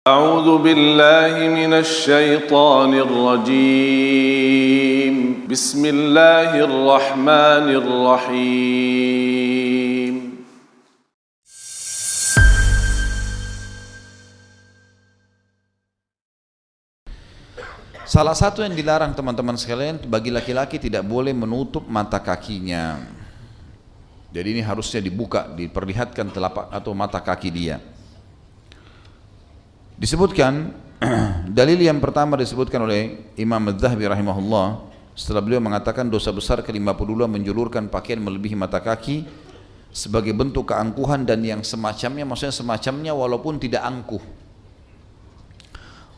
أعوذ بالله من الشيطان الرجيم بسم الله الرحمن الرحيم Salah satu yang dilarang teman-teman sekalian, bagi laki-laki tidak boleh menutup mata kakinya. Jadi ini harusnya dibuka, diperlihatkan telapak atau mata kaki dia. Disebutkan, dalil yang pertama disebutkan oleh Imam Az-Zahabi rahimahullah, setelah beliau mengatakan dosa besar ke-52 menjulurkan pakaian melebihi mata kaki sebagai bentuk keangkuhan dan yang semacamnya, maksudnya semacamnya walaupun tidak angkuh.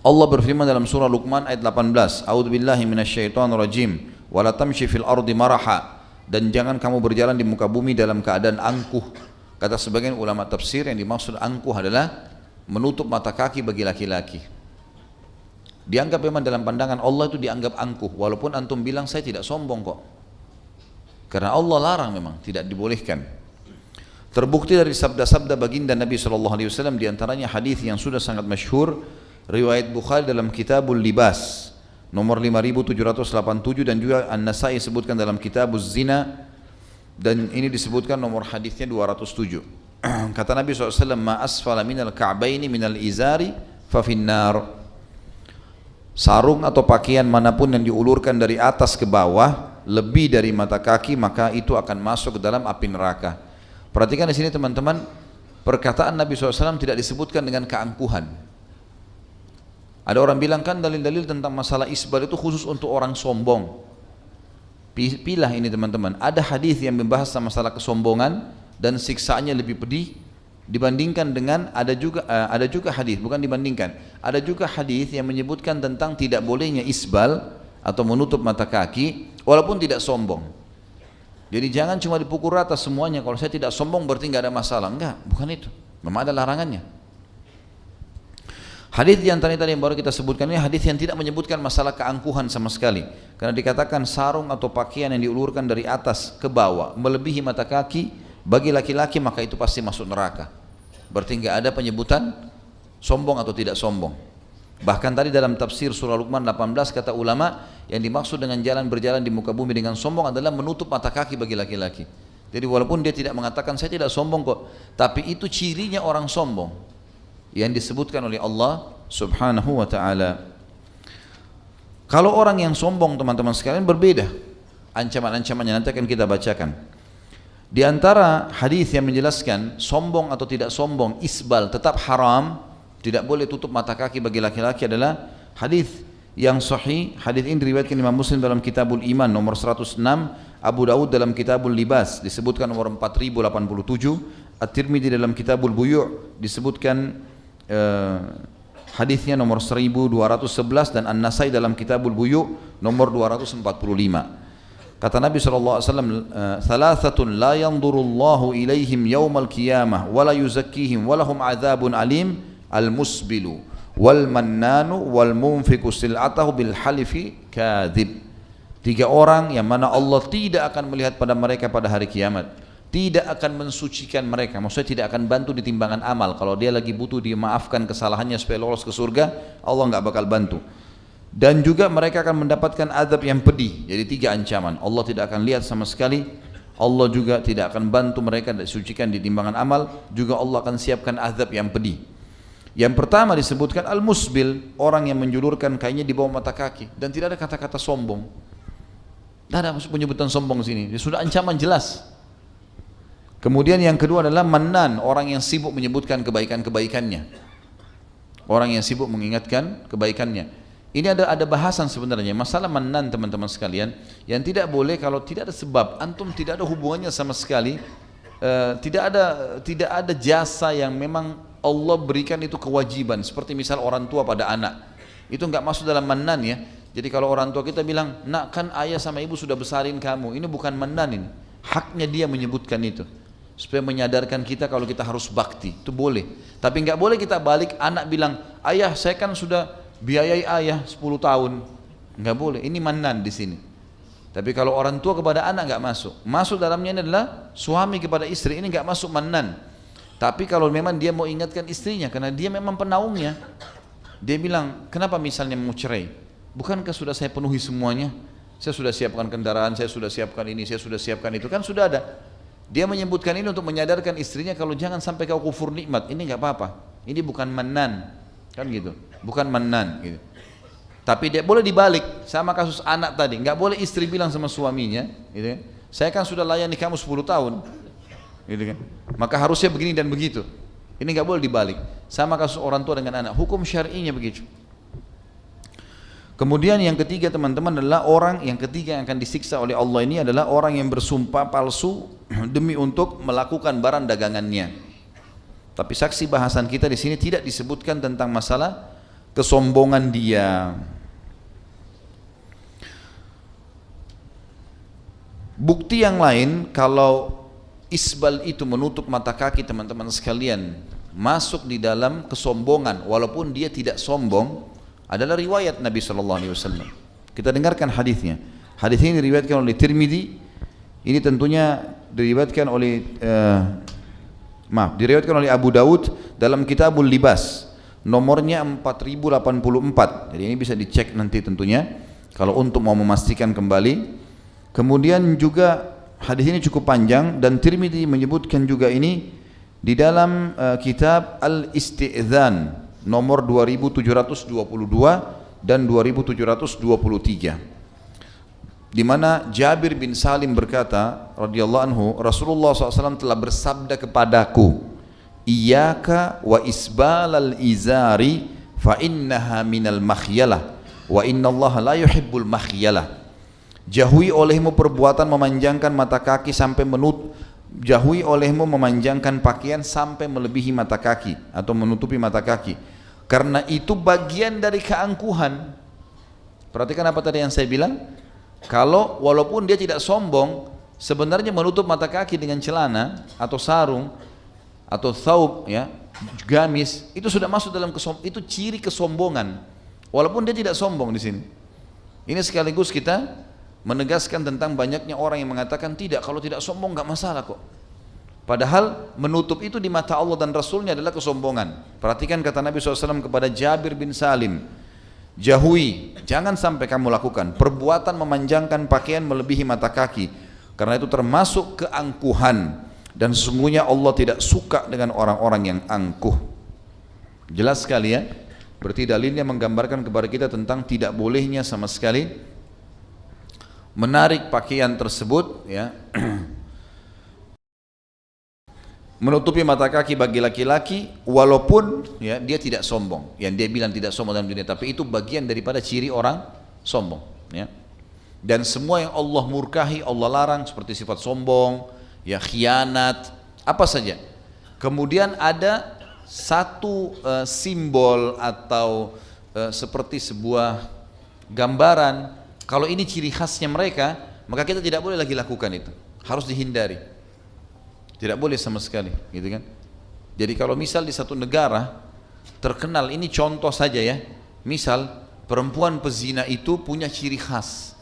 Allah berfirman dalam surah Luqman ayat 18, A'udzubillahi minasyaitonirrajim, wa la tamshi fil ardi maraha, dan jangan kamu berjalan di muka bumi dalam keadaan angkuh. Kata sebagian ulama tafsir, yang dimaksud angkuh adalah menutup mata kaki bagi laki-laki. Dianggap memang dalam pandangan Allah itu dianggap angkuh, walaupun antum bilang saya tidak sombong kok. Karena Allah larang, memang tidak dibolehkan. Terbukti dari sabda-sabda baginda Nabi SAW, diantaranya hadis yang sudah sangat masyhur, riwayat Bukhari dalam Kitabul Libas nomor 5787 dan juga An-Nasai sebutkan dalam Kitabuz Zina, dan ini disebutkan nomor hadisnya 207. Kata Nabi SAW, ma asfala minal ka'baini minal izari fa finnar. Sarung atau pakaian manapun yang diulurkan dari atas ke bawah lebih dari mata kaki, maka itu akan masuk ke dalam api neraka. Perhatikan di sini teman-teman, perkataan Nabi SAW tidak disebutkan dengan keangkuhan. Ada orang bilang kan dalil-dalil tentang masalah isbal itu khusus untuk orang sombong. Pilah ini teman-teman, ada hadis yang membahas masalah kesombongan dan siksaannya lebih pedih dibandingkan dengan ada juga hadis, bukan dibandingkan, ada juga hadis yang menyebutkan tentang tidak bolehnya isbal atau menutup mata kaki walaupun tidak sombong. Jadi jangan cuma dipukul rata semuanya, kalau saya tidak sombong berarti nggak ada masalah. Enggak, bukan itu, memang ada larangannya. Hadis di antara tadi yang baru kita sebutkan ini hadis yang tidak menyebutkan masalah keangkuhan sama sekali, karena dikatakan sarung atau pakaian yang diulurkan dari atas ke bawah melebihi mata kaki bagi laki-laki, maka itu pasti masuk neraka. Berarti nggak ada penyebutan sombong atau tidak sombong. Bahkan tadi dalam tafsir surah Luqman 18 kata ulama, yang dimaksud dengan berjalan di muka bumi dengan sombong adalah menutup mata kaki bagi laki-laki. Jadi walaupun dia tidak mengatakan saya tidak sombong kok, tapi itu cirinya orang sombong yang disebutkan oleh Allah subhanahu wa ta'ala. Kalau orang yang sombong teman-teman sekalian berbeda ancaman-ancamannya, nanti akan kita bacakan. Di antara hadis yang menjelaskan sombong atau tidak sombong, isbal tetap haram, tidak boleh tutup mata kaki bagi laki-laki, adalah hadis yang sahih. Hadis ini diriwayatkan Imam Muslim dalam Kitabul Iman nomor 106, Abu Daud dalam Kitabul Libas disebutkan nomor 4087, At-Tirmidzi dalam Kitabul Buyu' disebutkan hadisnya nomor 1211, dan An-Nasai dalam Kitabul Buyu' nomor 245. Kata Nabi SAW, thalathatun la yanzurullahu ilaihim yawmal qiyamah wa la yuzakkihim wa lahum adzabun alim, al-musbilu wal mannanu wal munfiqu sil'atahu bil halifi kadzib. 3 orang yang mana Allah tidak akan melihat pada mereka pada hari kiamat, tidak akan mensucikan mereka, maksudnya tidak akan bantu di timbangan amal. Kalau dia lagi butuh dimaafkan kesalahannya supaya lolos ke surga, Allah nggak bakal bantu. Dan juga mereka akan mendapatkan azab yang pedih. Jadi 3 ancaman. Allah tidak akan lihat sama sekali, Allah juga tidak akan bantu mereka disucikan di timbangan amal, juga Allah akan siapkan azab yang pedih. Yang pertama disebutkan al-musbil, orang yang menjulurkan kainnya di bawah mata kaki, dan tidak ada kata-kata sombong. Tidak ada penyebutan sombong di sini. Dia sudah ancaman jelas. Kemudian yang kedua adalah mannan, orang yang sibuk menyebutkan kebaikan-kebaikannya, orang yang sibuk mengingatkan kebaikannya. Ini ada bahasan sebenarnya masalah mannan teman-teman sekalian, yang tidak boleh kalau tidak ada sebab, antum tidak ada hubungannya sama sekali, tidak ada jasa yang memang Allah berikan itu kewajiban, seperti misal orang tua pada anak, itu nggak masuk dalam mannan ya. Jadi kalau orang tua kita bilang, nak kan ayah sama ibu sudah besarin kamu, ini bukan mannan, ini haknya dia menyebutkan itu, supaya menyadarkan kita kalau kita harus bakti, itu boleh. Tapi nggak boleh kita balik, anak bilang, ayah saya kan sudah biayai ayah 10 tahun, nggak boleh. Ini mannan di sini. Tapi kalau orang tua kepada anak nggak masuk. Masuk dalamnya ini adalah suami kepada istri, ini nggak masuk mannan. Tapi kalau memang dia mau ingatkan istrinya, karena dia memang penaungnya, dia bilang, kenapa misalnya mau cerai? Bukankah sudah saya penuhi semuanya? Saya sudah siapkan kendaraan, saya sudah siapkan ini, saya sudah siapkan itu, kan sudah ada. Dia menyebutkan ini untuk menyadarkan istrinya kalau jangan sampai kau kufur nikmat. Ini nggak apa-apa. Ini bukan mannan, kan gitu. Bukan mannan, gitu. Tapi dia boleh dibalik, sama kasus anak tadi. Nggak boleh istri bilang sama suaminya, gitu kan, saya kan sudah layani kamu 10 tahun. Gitu kan. Maka harusnya begini dan begitu. Ini nggak boleh dibalik. Sama kasus orang tua dengan anak. Hukum syar'inya begitu. Kemudian yang ketiga teman-teman adalah orang yang ketiga yang akan disiksa oleh Allah ini adalah orang yang bersumpah palsu demi untuk melakukan barang dagangannya. Tapi saksi bahasan kita di sini tidak disebutkan tentang masalah kesombongan dia. Bukti yang lain kalau isbal itu menutup mata kaki teman-teman sekalian masuk di dalam kesombongan walaupun dia tidak sombong adalah riwayat Nabi SAW. Kita dengarkan hadisnya. Hadis ini diriwayatkan oleh Tirmidzi. Ini tentunya diriwayatkan oleh diriwayatkan oleh Abu Daud dalam Kitabul Libas. Nomornya 4084. Jadi ini bisa dicek nanti tentunya kalau untuk mau memastikan kembali. Kemudian juga hadis ini cukup panjang dan Tirmidzi menyebutkan juga ini di dalam kitab Al-Isti'dzan nomor 2722 dan 2723, di mana Jabir bin Salim berkata radhiyallahu anhu, Rasulullah SAW telah bersabda kepadaku, iyyaka wa isbalal izari fa innaha minal makhyalah wa innallaha la yuhibbul makhyalah. Jauhi olehmu perbuatan memanjangkan mata kaki sampai jauhi olehmu memanjangkan pakaian sampai melebihi mata kaki atau menutupi mata kaki, karena itu bagian dari keangkuhan. Perhatikan apa tadi yang saya bilang, kalau walaupun dia tidak sombong, sebenarnya menutup mata kaki dengan celana atau sarung atau thawb, ya, gamis, itu sudah masuk dalam itu ciri kesombongan walaupun dia tidak sombong di sini. Ini sekaligus kita menegaskan tentang banyaknya orang yang mengatakan tidak, kalau tidak sombong nggak masalah kok. Padahal menutup itu di mata Allah dan Rasulnya adalah kesombongan. Perhatikan kata Nabi SAW kepada Jabir bin Salim, jauhi, jangan sampai kamu lakukan perbuatan memanjangkan pakaian melebihi mata kaki, karena itu termasuk keangkuhan dan sesungguhnya Allah tidak suka dengan orang-orang yang angkuh. Jelas sekali ya, berarti dalilnya menggambarkan kepada kita tentang tidak bolehnya sama sekali menarik pakaian tersebut, ya, menutupi mata kaki bagi laki-laki walaupun ya dia tidak sombong. Yang dia bilang tidak sombong dalam dunia, tapi itu bagian daripada ciri orang sombong, ya. Dan semua yang Allah murkahi, Allah larang, seperti sifat sombong, ya, khianat, apa saja. Kemudian ada satu simbol atau seperti sebuah gambaran. Kalau ini ciri khasnya mereka, maka kita tidak boleh lagi lakukan itu. Harus dihindari. Tidak boleh sama sekali, gitu kan? Jadi kalau misal di satu negara terkenal, ini contoh saja ya. Misal perempuan pezina itu punya ciri khas.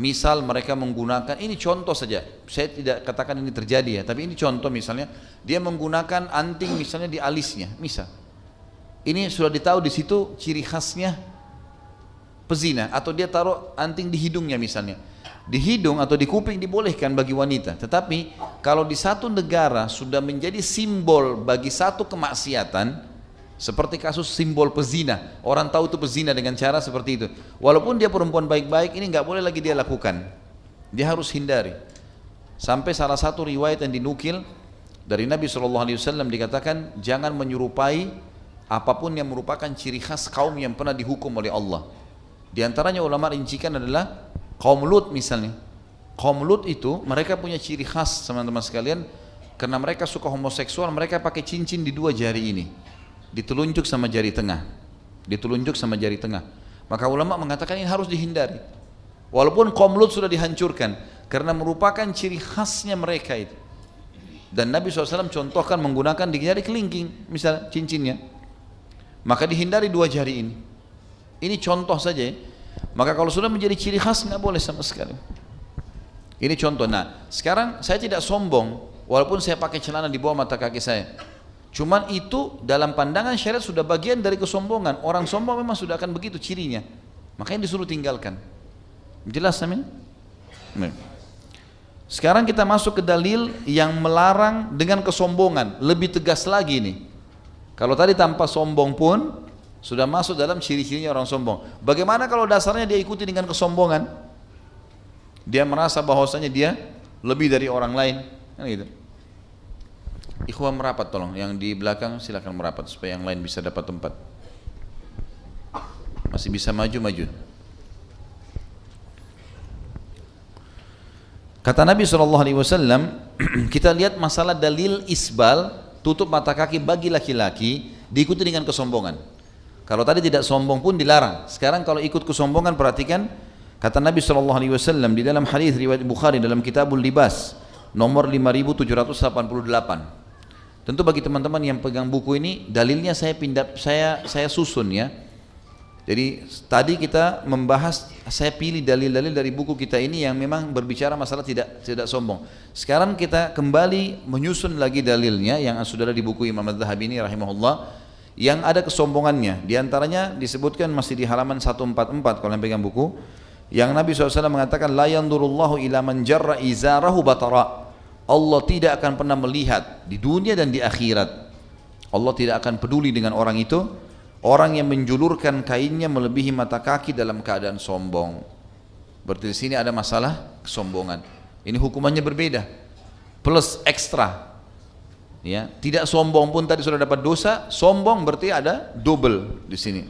Misal mereka menggunakan, ini contoh saja. Saya tidak katakan ini terjadi ya, tapi ini contoh misalnya dia menggunakan anting misalnya di alisnya, misal. Ini sudah ditahu di situ ciri khasnya pezina, atau dia taruh anting di hidungnya misalnya. Di hidung atau di kuping dibolehkan bagi wanita, tetapi kalau di satu negara sudah menjadi simbol bagi satu kemaksiatan, seperti kasus simbol pezina, orang tahu itu pezina dengan cara seperti itu, walaupun dia perempuan baik-baik, ini nggak boleh lagi dia lakukan, dia harus hindari. Sampai salah satu riwayat yang dinukil dari Nabi SAW dikatakan, jangan menyerupai apapun yang merupakan ciri khas kaum yang pernah dihukum oleh Allah. Di antaranya ulama rincikan adalah kaum Lut misalnya. Kaum Lut itu mereka punya ciri khas teman-teman sekalian, karena mereka suka homoseksual, mereka pakai cincin di dua jari ini, ditelunjuk sama jari tengah, ditelunjuk sama jari tengah. Maka ulama mengatakan ini harus dihindari. Walaupun kaum Lut sudah dihancurkan, karena merupakan ciri khasnya mereka itu. Dan Nabi SAW contohkan menggunakan di jari kelingking, misal cincinnya. Maka dihindari dua jari ini. Ini contoh saja. Maka kalau sudah menjadi ciri khas nggak boleh sama sekali. Ini contoh. Nah, sekarang saya tidak sombong walaupun saya pakai celana di bawah mata kaki saya. Cuman itu dalam pandangan syariat sudah bagian dari kesombongan. Orang sombong memang sudah akan begitu cirinya. Makanya disuruh tinggalkan. Jelas amin? Sekarang kita masuk ke dalil yang melarang dengan kesombongan. Lebih tegas lagi nih. Kalau tadi tanpa sombong pun sudah masuk dalam ciri-cirinya orang sombong. Bagaimana kalau dasarnya dia ikuti dengan kesombongan? Dia merasa bahwasanya dia lebih dari orang lain, kan gitu. Ikhwan merapat tolong, yang di belakang silakan merapat supaya yang lain bisa dapat tempat. Masih bisa maju-maju. Kata Nabi SAW, kita lihat masalah dalil isbal, tutup mata kaki bagi laki-laki, diikuti dengan kesombongan. Kalau tadi tidak sombong pun dilarang. Sekarang kalau ikut kesombongan, perhatikan, kata Nabi SAW di dalam hadis riwayat Bukhari dalam Kitabul Libas, nomor 5788. Tentu bagi teman-teman yang pegang buku ini, dalilnya saya susun ya. Jadi tadi kita membahas, saya pilih dalil-dalil dari buku kita ini yang memang berbicara masalah tidak sombong. Sekarang kita kembali menyusun lagi dalilnya yang sudah ada di buku Imam Az-Zahabi ini rahimahullah, yang ada kesombongannya. Di antaranya disebutkan masih di halaman 144 kalau yang pegang buku, yang Nabi SAW mengatakan, la yandurullahu ila man jarra izarahu batara. Allah tidak akan pernah melihat di dunia dan di akhirat. Allah tidak akan peduli dengan orang itu, orang yang menjulurkan kainnya melebihi mata kaki dalam keadaan sombong. Berarti di sini ada masalah kesombongan. Ini hukumannya berbeda, plus ekstra. Ya, tidak sombong pun tadi sudah dapat dosa, sombong berarti ada double di sini.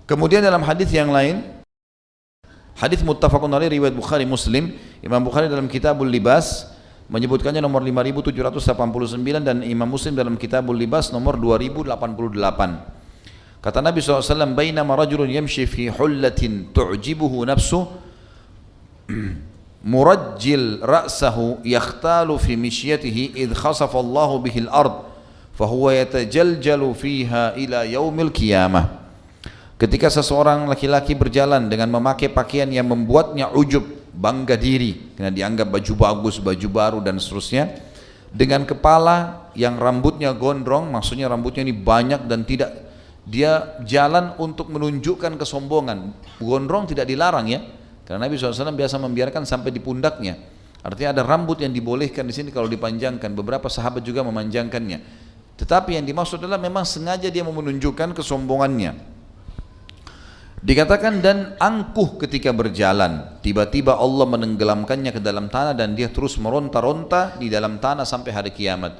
Kemudian dalam hadis yang lain, hadis muttafaqun alaih riwayat Bukhari Muslim, Imam Bukhari dalam Kitabul Libas menyebutkannya nomor 5789 dan Imam Muslim dalam Kitabul Libas nomor 2088. Kata Nabi SAW, bainama rajulun yamshi fi hullatin tu'jibuhu nafsuh murajjil ra'sahu yakhtalu fi mishyatihi idh khasafa Allahu bihil ard fahuwa yatajaljalu fiha ila yaumil qiyamah. Ketika seseorang laki-laki berjalan dengan memakai pakaian yang membuatnya ujub, bangga diri, karena dianggap baju bagus, baju baru dan seterusnya, dengan kepala yang rambutnya gondrong, maksudnya rambutnya ini banyak dan tidak, dia jalan untuk menunjukkan kesombongan. Gondrong tidak dilarang ya, karena Nabi SAW biasa membiarkan sampai di pundaknya. Artinya ada rambut yang dibolehkan di sini kalau dipanjangkan. Beberapa sahabat juga memanjangkannya. Tetapi yang dimaksud adalah memang sengaja dia mau menunjukkan kesombongannya. Dikatakan dan angkuh ketika berjalan, tiba-tiba Allah menenggelamkannya ke dalam tanah dan dia terus meronta-ronta di dalam tanah sampai hari kiamat.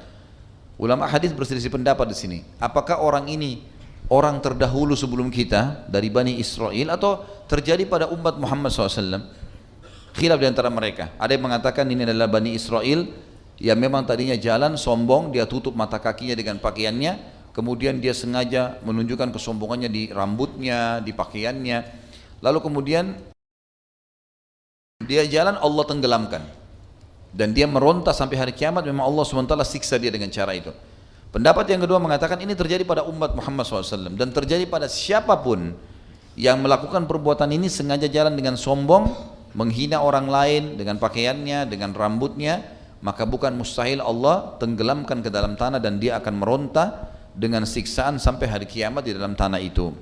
Ulama hadis berselisih pendapat di sini. Apakah orang ini orang terdahulu sebelum kita dari Bani Israel atau terjadi pada umat Muhammad SAW? Khilaf di antara mereka. Ada yang mengatakan ini adalah Bani Israel yang memang tadinya jalan sombong, dia tutup mata kakinya dengan pakaiannya. Kemudian dia sengaja menunjukkan kesombongannya di rambutnya, di pakaiannya. Lalu kemudian dia jalan, Allah tenggelamkan. Dan dia meronta sampai hari kiamat, memang Allah SWT siksa dia dengan cara itu. Pendapat yang kedua mengatakan ini terjadi pada umat Muhammad SAW. Dan terjadi pada siapapun yang melakukan perbuatan ini sengaja jalan dengan sombong, menghina orang lain dengan pakaiannya, dengan rambutnya, maka bukan mustahil Allah tenggelamkan ke dalam tanah dan dia akan meronta dengan siksaan sampai hari kiamat di dalam tanah itu.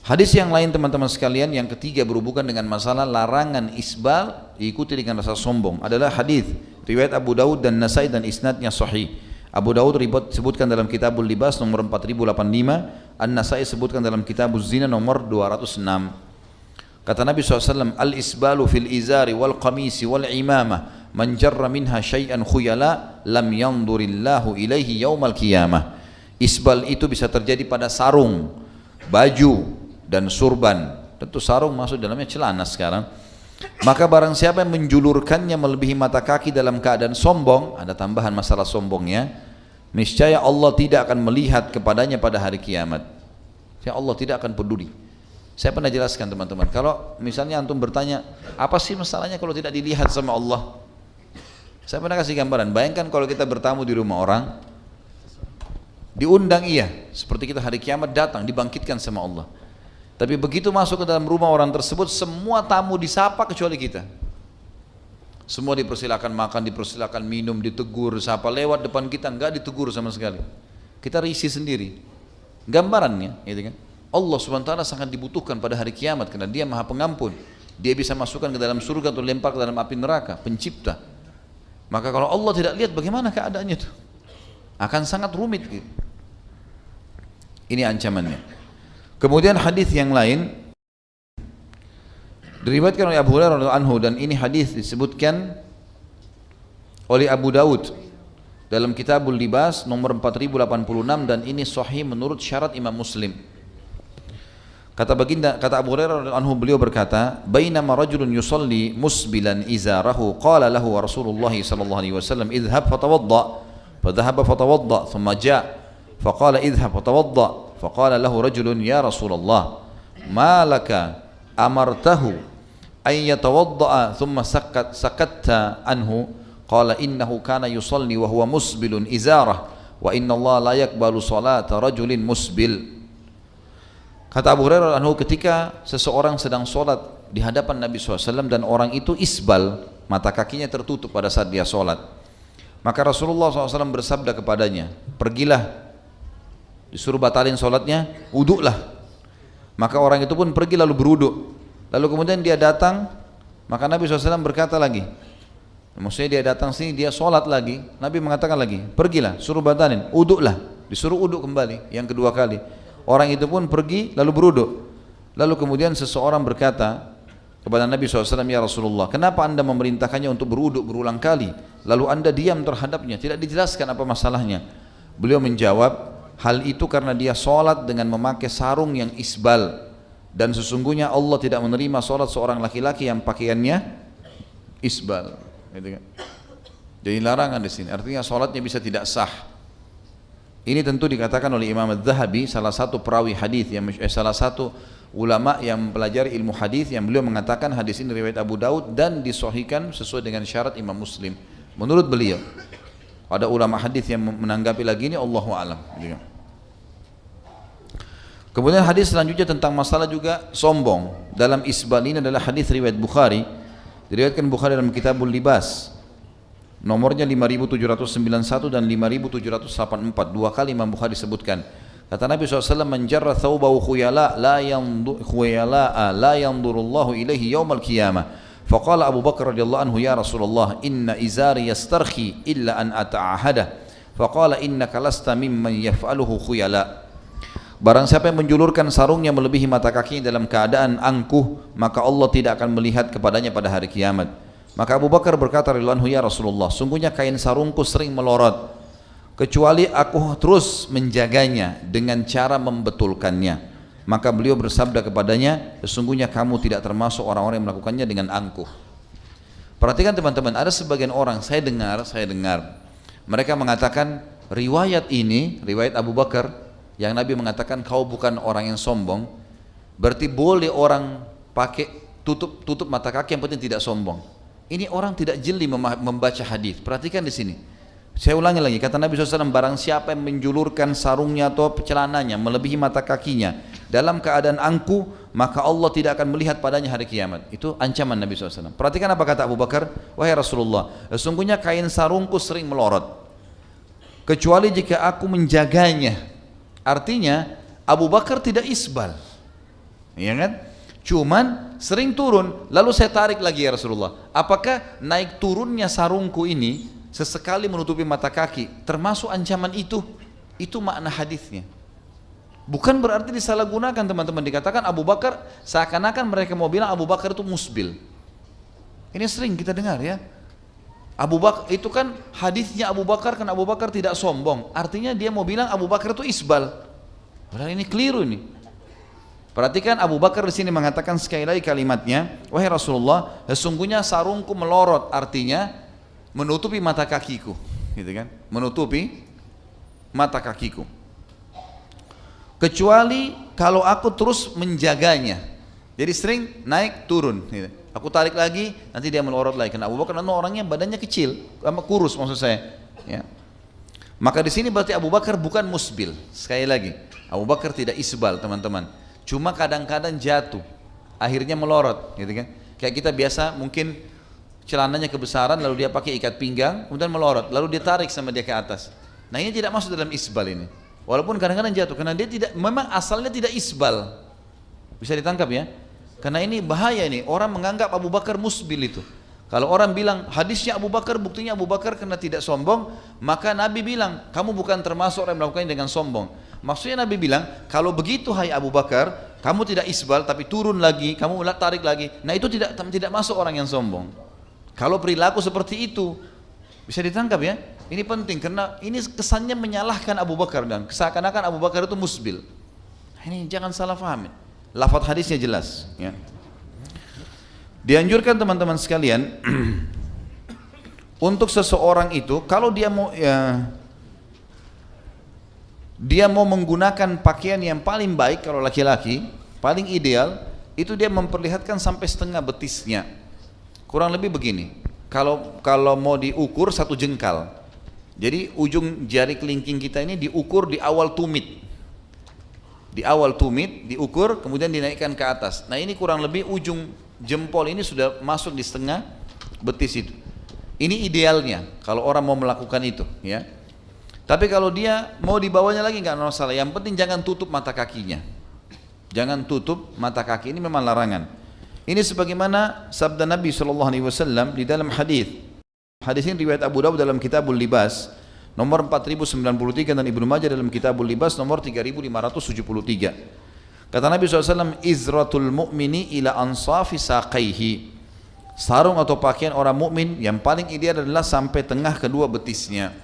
Hadis yang lain teman-teman sekalian, yang ketiga berhubungan dengan masalah larangan isbal diikuti dengan rasa sombong, adalah hadis riwayat Abu Daud dan Nasai dan isnadnya sahih. Abu Daud sebutkan dalam Kitabul Libas nomor 4085, An-Nasai sebutkan dalam Kitabuz Zina nomor 206. Kata Nabi SAW, al-isbalu fil izari wal qamisi wal imamah man jarra minha syai'an khuyala lam yandurillahu ilaihi yaumal qiyamah. Isbal itu bisa terjadi pada sarung, baju dan surban. Tentu sarung masuk dalamnya celana sekarang. Maka barang siapa yang menjulurkannya melebihi mata kaki dalam keadaan sombong, ada tambahan masalah sombongnya, niscaya Allah tidak akan melihat kepadanya pada hari kiamat. Ya, Allah tidak akan peduli. Saya pernah jelaskan teman-teman, kalau misalnya antum bertanya, apa sih masalahnya kalau tidak dilihat sama Allah? Saya pernah kasih gambaran, bayangkan kalau kita bertamu di rumah orang, diundang iya, seperti kita hari kiamat datang, dibangkitkan sama Allah. Tapi begitu masuk ke dalam rumah orang tersebut, semua tamu disapa kecuali kita. Semua dipersilakan makan, dipersilakan minum, ditegur, siapa lewat depan kita enggak ditegur sama sekali. Kita risih sendiri. Gambarannya, gitu kan? Allah SWT sangat dibutuhkan pada hari kiamat karena Dia Maha Pengampun. Dia bisa masukkan ke dalam surga atau lempar ke dalam api neraka, pencipta. Maka kalau Allah tidak lihat bagaimana keadaannya itu? Akan sangat rumit gitu. Ini ancamannya. Kemudian hadis yang lain diriwayatkan oleh Abu Hurairah radhiyallahu anhu, dan ini hadis disebutkan oleh Abu Daud dalam Kitabul Libas nomor 4086, dan ini sahih menurut syarat Imam Muslim. Kata Abu Hurairah radhiyallahu anhu, beliau berkata, "Bainama rajulun yusalli musbilan izarahu, qala lahu Rasulullah sallallahu alaihi wasallam, idhhab fatawadda." Fadhahaba fatawadda, thumma jaa' faqala idhhab fatawadda. Faqala lahu rajulun, "Ya Rasulullah, ma laka amartahu an yatawadda'a thumma sakatta anhu?" Qala innahu kana yusalli wa huwa musbilun izarah wa inna Allah la yakbalu salata rajulin musbil. Kata Abu Hurairah anhu, ketika seseorang sedang sholat di hadapan Nabi SAW dan orang itu isbal, mata kakinya tertutup pada saat dia sholat, maka Rasulullah SAW bersabda kepadanya, "Pergilah." Disuruh batalin sholatnya, wuduklah. Maka orang itu pun pergi lalu berwuduk. Lalu kemudian dia datang, maka Nabi SAW berkata lagi, maksudnya dia datang sini, dia sholat lagi, Nabi mengatakan lagi, "Pergilah, suruh batalin, wuduklah." Disuruh wuduk kembali yang kedua kali. Orang itu pun pergi lalu berwuduk. Lalu kemudian seseorang berkata kepada Nabi SAW, "Ya Rasulullah, kenapa anda memerintahkannya untuk berwuduk berulang kali, lalu anda diam terhadapnya, tidak dijelaskan apa masalahnya?" Beliau menjawab, "Hal itu karena dia sholat dengan memakai sarung yang isbal, dan sesungguhnya Allah tidak menerima sholat seorang laki-laki yang pakaiannya isbal." Gitu kan? Jadi larangan di sini, artinya sholatnya bisa tidak sah. Ini tentu dikatakan oleh Imam Az-Zahabi, salah satu perawi hadis yang salah satu ulama yang mempelajari ilmu hadis, yang beliau mengatakan hadis ini riwayat Abu Daud dan disahihkan sesuai dengan syarat Imam Muslim. Menurut beliau, ada ulama hadis yang menanggapi lagi ini, Allahu a'lam. Kemudian hadis selanjutnya tentang masalah juga sombong dalam isbal, ini adalah hadis riwayat Bukhari, diriwayatkan Bukhari dalam Kitabul Libas. Nomornya 5791 dan 5784, dua kali Imam Bukhari sebutkan. Kata Nabi SAW, "Man jarra thawbahu khuyala la yandurullahu ilaihi yawmal qiyamah." Faqala Abu Bakar radhiyallahu anhu, "Ya Rasulullah, inna izari yastarkhi illa an ata'ahadah." Faqala innaka lasta mimman yaf'aluhu khuyala. Barang siapa yang menjulurkan sarungnya melebihi mata kakinya dalam keadaan angkuh, maka Allah tidak akan melihat kepadanya pada hari kiamat. Maka Abu Bakar berkata radhiyallahu anhu, "Ya Rasulullah, sungguhnya kain sarungku sering melorot, kecuali aku terus menjaganya dengan cara membetulkannya." Maka beliau bersabda kepadanya, "Sesungguhnya kamu tidak termasuk orang-orang yang melakukannya dengan angkuh." Perhatikan teman-teman, ada sebagian orang saya dengar mereka mengatakan riwayat ini, riwayat Abu Bakar yang Nabi mengatakan kau bukan orang yang sombong, berarti boleh orang pakai tutup mata kaki yang penting tidak sombong. Ini orang tidak jeli membaca hadis. Perhatikan di sini. Saya ulangi lagi, kata Nabi SAW, barang siapa yang menjulurkan sarungnya atau celananya melebihi mata kakinya dalam keadaan angkuh, maka Allah tidak akan melihat padanya hari kiamat. Itu ancaman Nabi SAW. Perhatikan apa kata Abu Bakar, "Wahai Rasulullah, sesungguhnya kain sarungku sering melorot, kecuali jika aku menjaganya." Artinya Abu Bakar tidak isbal, iya kan? Cuman sering turun, lalu saya tarik lagi, "Ya Rasulullah, apakah naik turunnya sarungku ini sesekali menutupi mata kaki termasuk ancaman itu?" Itu makna hadisnya. Bukan berarti disalahgunakan teman-teman. Dikatakan Abu Bakar, seakan-akan mereka mau bilang Abu Bakar itu musbil. Ini sering kita dengar ya. Abu Bakar itu kan hadisnya Abu Bakar, kan Abu Bakar tidak sombong. Artinya dia mau bilang Abu Bakar itu isbal. Padahal ini keliru ini. Perhatikan Abu Bakar di sini mengatakan sekali lagi kalimatnya, "Wahai Rasulullah, sesungguhnya sarungku melorot," artinya menutupi mata kakiku, gitu kan? Menutupi mata kakiku. "Kecuali kalau aku terus menjaganya." Jadi sering naik turun, gitu. Aku tarik lagi, nanti dia melorot lagi. Karena Abu Bakar orangnya badannya kecil, kurus maksud saya. Ya. Maka di sini berarti Abu Bakar bukan musbil. Sekali lagi, Abu Bakar tidak isbal, teman-teman. Cuma kadang-kadang jatuh, akhirnya melorot, gitu kan? Kayak kita biasa mungkin celananya kebesaran, lalu dia pakai ikat pinggang, kemudian melorot, lalu dia tarik sama dia ke atas. Nah ini tidak masuk dalam isbal ini. Walaupun kadang-kadang jatuh, karena dia tidak, memang asalnya tidak isbal. Bisa ditangkap ya? Karena ini bahaya ini, orang menganggap Abu Bakar musbil itu. Kalau orang bilang hadisnya Abu Bakar, buktinya Abu Bakar karena tidak sombong, maka Nabi bilang, kamu bukan termasuk orang yang melakukannya dengan sombong. Maksudnya Nabi bilang, kalau begitu hai Abu Bakar, kamu tidak isbal tapi turun lagi, kamu tarik lagi. Nah itu tidak masuk orang yang sombong. Kalau perilaku seperti itu, bisa ditangkap ya? Ini penting karena ini kesannya menyalahkan Abu Bakar dan seakan-akan Abu Bakar itu musbil. Ini jangan salah paham. Lafaz hadisnya jelas. Ya. Dianjurkan teman-teman sekalian untuk seseorang itu kalau dia mau menggunakan pakaian yang paling baik, kalau laki-laki paling ideal itu dia memperlihatkan sampai setengah betisnya. Kurang lebih begini. Kalau mau diukur 1 jengkal. Jadi ujung jari kelingking kita ini diukur di awal tumit. Di awal tumit diukur, kemudian dinaikkan ke atas. Nah ini kurang lebih ujung jempol ini sudah masuk di setengah betis itu. Ini idealnya kalau orang mau melakukan itu, ya. Tapi kalau dia mau dibawanya lagi nggak masalah. Yang penting jangan tutup mata kakinya. Jangan tutup mata kaki, ini memang larangan. Ini sebagaimana sabda Nabi SAW di dalam hadis. Hadis ini riwayat Abu Dawud dalam Kitabul Libas nomor 4093 dan Ibnu Majah dalam Kitabul Libas nomor 3573. Kata Nabi SAW, izratul mu'mini ila ansafi saqaihi. Sarung atau pakaian orang mukmin yang paling ideal adalah sampai tengah kedua betisnya.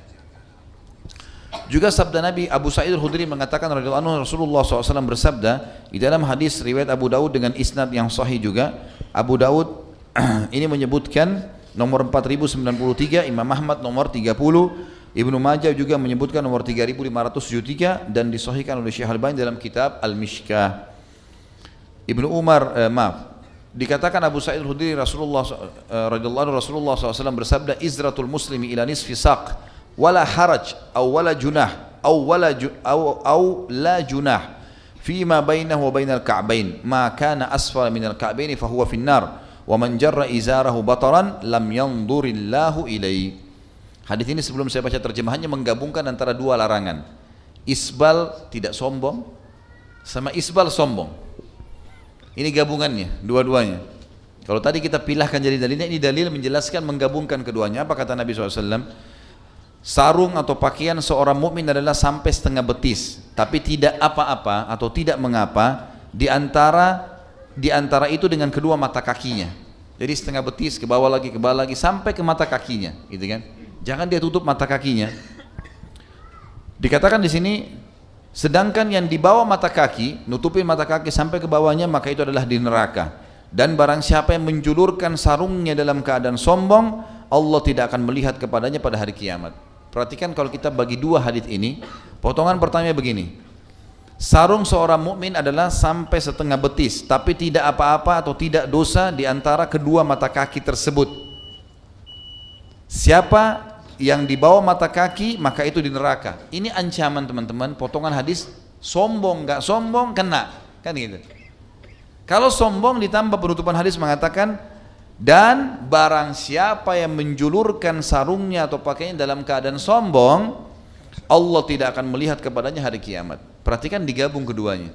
Juga sabda Nabi Abu Sa'id Al-Khudri mengatakan radhiyallahu anhu, Rasulullah SAW bersabda di dalam hadis riwayat Abu Dawud dengan isnad yang sahih juga. Abu Dawud ini menyebutkan nomor 4093, Imam Ahmad nomor 30, Ibnu Majah juga menyebutkan nomor 3573 dan disahihkan oleh Syekh Al-Albani dalam kitab Al-Mishkah. Ibnu Umar dikatakan Abu Sa'id Al-Khudri radhiyallahu anhu Rasulullah SAW bersabda, izratul muslimi ila nisfi saq wala haraj aw wala junah aw la junah fima bainahu wa bainal ka'bain ma kana asfala minal ka'bain fa huwa finnar wa man jarra izarahu bataran lam yanzurillahu ilaihi. Hadis ini sebelum saya baca terjemahannya menggabungkan antara dua larangan. Isbal tidak sombong sama isbal sombong. Ini gabungannya, dua-duanya. Kalau tadi kita pilahkan jadi dalilnya, ini dalil menjelaskan menggabungkan keduanya. Apa kata Nabi SAW? Sarung atau pakaian seorang mukmin adalah sampai setengah betis, tapi tidak apa-apa atau tidak mengapa di antara itu dengan kedua mata kakinya. Jadi setengah betis ke bawah lagi sampai ke mata kakinya, gitu kan? Jangan dia tutup mata kakinya. Dikatakan di sini, sedangkan yang di bawah mata kaki, nutupin mata kaki sampai ke bawahnya, maka itu adalah di neraka. Dan barang siapa yang menjulurkan sarungnya dalam keadaan sombong, Allah tidak akan melihat kepadanya pada hari kiamat. Perhatikan kalau kita bagi dua hadis ini, potongan pertamanya begini. Sarung seorang mukmin adalah sampai setengah betis, tapi tidak apa-apa atau tidak dosa di antara kedua mata kaki tersebut. Siapa yang di bawah mata kaki, maka itu di neraka. Ini ancaman teman-teman, potongan hadis, sombong nggak sombong kena, kan gitu. Kalau sombong ditambah penutupan hadis mengatakan, dan barang siapa yang menjulurkan sarungnya atau pakaiannya dalam keadaan sombong, Allah tidak akan melihat kepadanya hari kiamat. Perhatikan digabung keduanya.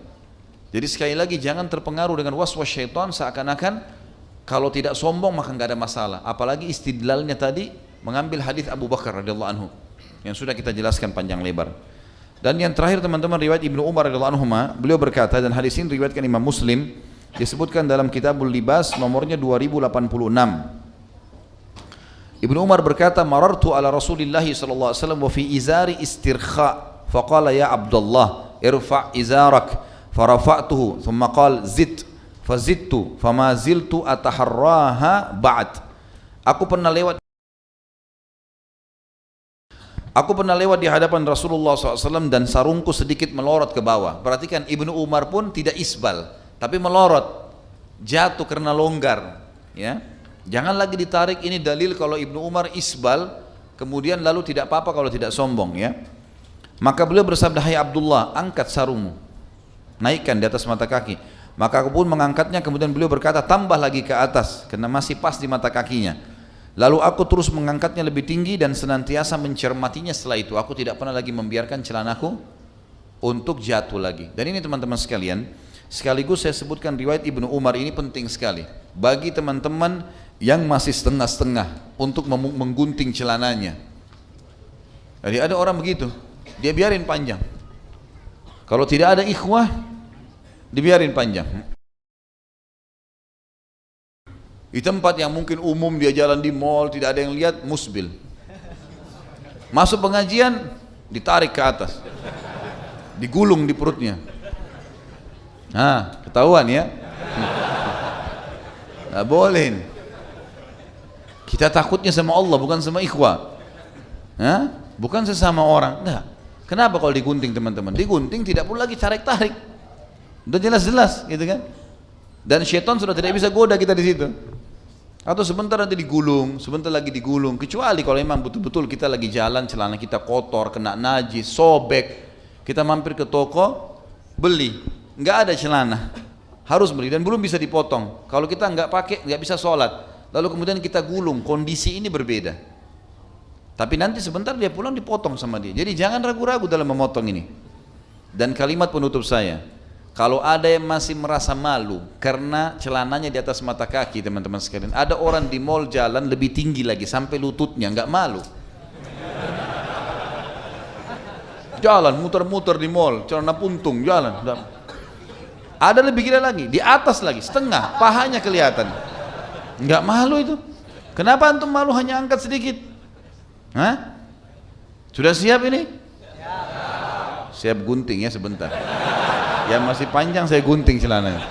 Jadi sekali lagi jangan terpengaruh dengan waswas syaitan seakan-akan kalau tidak sombong maka nggak ada masalah. Apalagi istidlalnya tadi mengambil hadis Abu Bakar radhiyallahu anhu yang sudah kita jelaskan panjang lebar. Dan yang terakhir teman-teman, riwayat Ibnu Umar radhiyallahu anhu, beliau berkata, dan hadis ini riwayatkan Imam Muslim, disebutkan dalam Kitabul Libas nomornya 2086. Ibnu Umar berkata, marartu ala Rasulillah sallallahu alaihi wasallam wa fi izari istirkha faqala ya Abdullah irfa' izarak farafa'tuhu thumma qala zid fazidtu fama ziltu ataharraha ba'd. Aku pernah lewat di hadapan Rasulullah SAW dan sarungku sedikit melorot ke bawah. Perhatikan, Ibnu Umar pun tidak isbal, tapi melorot, jatuh karena longgar, ya. Jangan lagi ditarik, ini dalil kalau Ibnu Umar isbal, kemudian lalu tidak apa-apa kalau tidak sombong, ya. Maka beliau bersabda, hai Abdullah, angkat sarungmu, naikkan di atas mata kaki. Maka aku pun mengangkatnya, kemudian beliau berkata, tambah lagi ke atas, karena masih pas di mata kakinya. Lalu aku terus mengangkatnya lebih tinggi dan senantiasa mencermatinya setelah itu. Aku tidak pernah lagi membiarkan celanaku untuk jatuh lagi. Dan ini teman-teman sekalian, sekaligus saya sebutkan riwayat Ibnu Umar ini penting sekali bagi teman-teman yang masih setengah-setengah untuk menggunting celananya. Jadi ada orang begitu, dia biarin panjang. Kalau tidak ada ikhwah, dibiarin panjang. Di tempat yang mungkin umum, dia jalan di mall, tidak ada yang lihat, musbil. Masuk pengajian, ditarik ke atas, digulung di perutnya. Nah, ketahuan ya. Nggak boleh. Kita takutnya sama Allah, bukan sama ikhwah. Hah? Bukan sesama orang. Enggak. Kenapa kalau digunting teman-teman? Digunting tidak perlu lagi tarik-tarik. Udah jelas-jelas gitu kan. Dan syaitan sudah tidak bisa goda kita di situ. Atau sebentar nanti digulung, sebentar lagi digulung. Kecuali kalau memang betul-betul kita lagi jalan, celana kita kotor, kena najis, sobek, kita mampir ke toko, beli, nggak ada celana, harus beli dan belum bisa dipotong. Kalau kita nggak pakai, nggak bisa sholat. Lalu kemudian kita gulung, kondisi ini berbeda. Tapi nanti sebentar dia pulang dipotong sama dia. Jadi jangan ragu-ragu dalam memotong ini. Dan kalimat penutup saya, kalau ada yang masih merasa malu karena celananya di atas mata kaki, teman-teman sekalian, ada orang di mall jalan lebih tinggi lagi sampai lututnya, nggak malu. Jalan muter-muter di mall, celana puntung, jalan. Ada lebih gila lagi, di atas lagi, setengah, pahanya kelihatan. Nggak malu itu. Kenapa antum malu hanya angkat sedikit? Hah? Sudah siap ini? Siap gunting ya sebentar. Yang masih panjang saya gunting celananya.